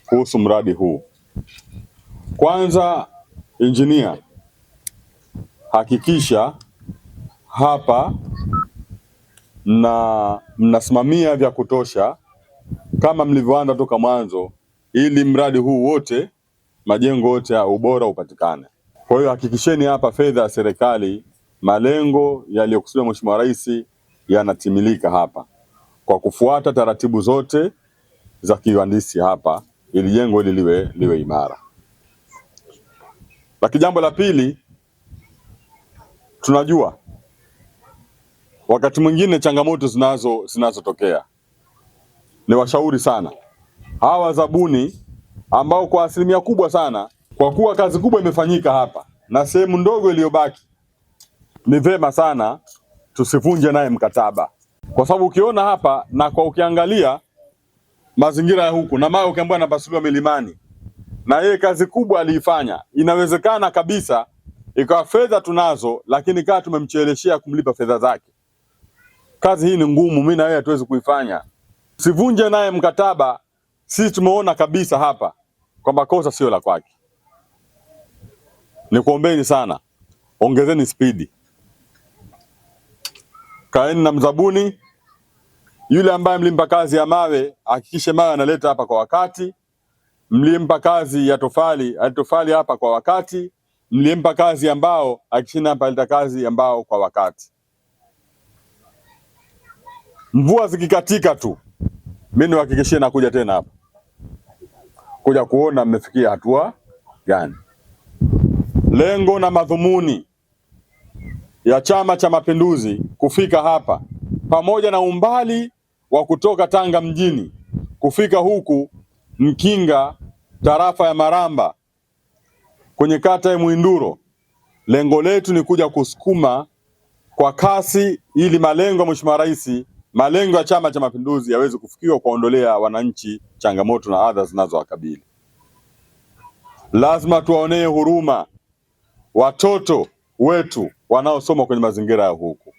kuhusu mradi huu. Kwanza, injinia, hakikisha hapa na mnasimamia vya kutosha kama mlivyoanza toka mwanzo, ili mradi huu wote, majengo yote ya ubora upatikane. Kwa hiyo hakikisheni hapa fedha ya serikali, malengo yaliyokusudiwa Mheshimiwa Rais yanatimilika hapa kwa kufuata taratibu zote za kihandisi hapa, ili jengo hili liwe imara. Lakini jambo la pili, tunajua wakati mwingine changamoto zinazotokea. Ni washauri sana hawa zabuni ambao kwa asilimia kubwa sana, kwa kuwa kazi kubwa imefanyika hapa na sehemu ndogo iliyobaki, ni vema sana tusivunje naye mkataba, kwa sababu ukiona hapa na kwa ukiangalia mazingira ya huku na mawe ukiambiwa napasuliwa milimani, na yeye kazi kubwa aliifanya, inawezekana kabisa ikawa fedha tunazo, lakini kaa tumemcheleshea kumlipa fedha zake. Kazi hii ni ngumu, mimi na wewe hatuwezi kuifanya. Sivunje naye mkataba. Sisi tumeona kabisa hapa kwamba kosa sio la kwake. Nikuombeni sana, ongezeni spidi, kaeni na mzabuni yule ambaye mlimpa kazi ya mawe, hakikishe mawe analeta hapa kwa wakati. Mlimpa kazi ya tofali hapa kwa wakati. Mlimpa kazi ya mbao, hakikisha hapa aleta kazi ya mbao kwa wakati. Mvua zikikatika tu, mimi niwahakikishie nakuja tena hapa kuja kuona mmefikia hatua gani. Lengo na madhumuni ya Chama cha Mapinduzi kufika hapa, pamoja na umbali wa kutoka Tanga mjini kufika huku Mkinga, tarafa ya Maramba, kwenye kata ya Mwinduro, lengo letu ni kuja kusukuma kwa kasi ili malengo ya Mheshimiwa Rais, malengo ya Chama cha Mapinduzi yaweze kufikiwa, kuondolea wananchi changamoto na adha zinazowakabili. Lazima tuwaonee huruma watoto wetu wanaosoma kwenye mazingira ya huku,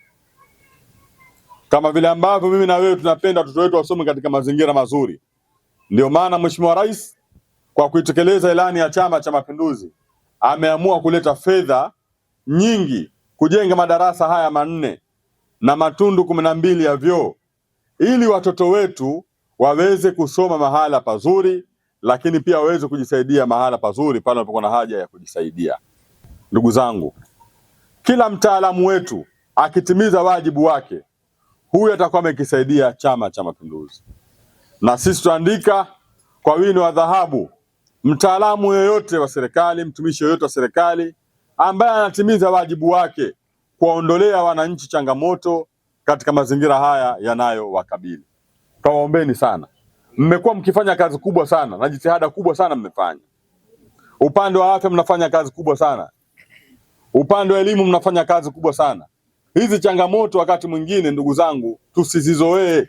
kama vile ambavyo mimi na wewe tunapenda watoto wetu wasome katika mazingira mazuri. Ndio maana Mheshimiwa Rais kwa kuitekeleza ilani ya Chama cha Mapinduzi ameamua kuleta fedha nyingi kujenga madarasa haya 4 na matundu 12 ya vyoo, ili watoto wetu waweze kusoma mahala pazuri, lakini pia waweze kujisaidia mahala pazuri pale wanapokuwa na haja ya kujisaidia. Ndugu zangu, kila mtaalamu wetu akitimiza wajibu wake, huyu atakuwa amekisaidia Chama cha Mapinduzi. Na sisi tuandika kwa wino wa dhahabu, mtaalamu yoyote wa serikali, mtumishi yoyote wa serikali ambaye anatimiza wajibu wake kuwaondolea wananchi changamoto katika mazingira haya yanayowakabili. Tuwaombeni sana. Mmekuwa mkifanya kazi kubwa sana na jitihada kubwa sana mmefanya. Upande wa afya mnafanya kazi kubwa sana. Upande wa elimu mnafanya kazi kubwa sana. Hizi changamoto wakati mwingine, ndugu zangu, tusizizoee.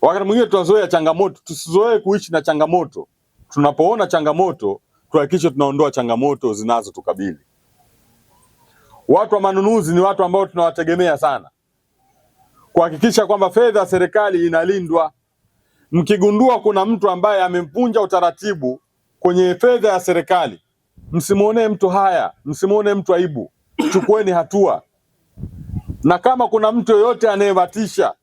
Wakati mwingine tunazoea changamoto, tusizoee kuishi na changamoto. Tunapoona changamoto, tuhakikishe tunaondoa changamoto zinazotukabili. Watu wa manunuzi ni watu ambao tunawategemea sana kuhakikisha kwamba fedha ya serikali inalindwa. Mkigundua kuna mtu ambaye amevunja utaratibu kwenye fedha ya serikali, msimuonee mtu haya, msimuonee mtu aibu, chukueni hatua. Na kama kuna mtu yoyote anayewatisha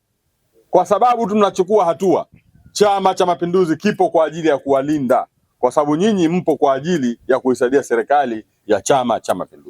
kwa sababu tunachukua hatua, Chama cha Mapinduzi kipo kwa ajili ya kuwalinda, kwa sababu nyinyi mpo kwa ajili ya kuisaidia serikali ya Chama cha Mapinduzi.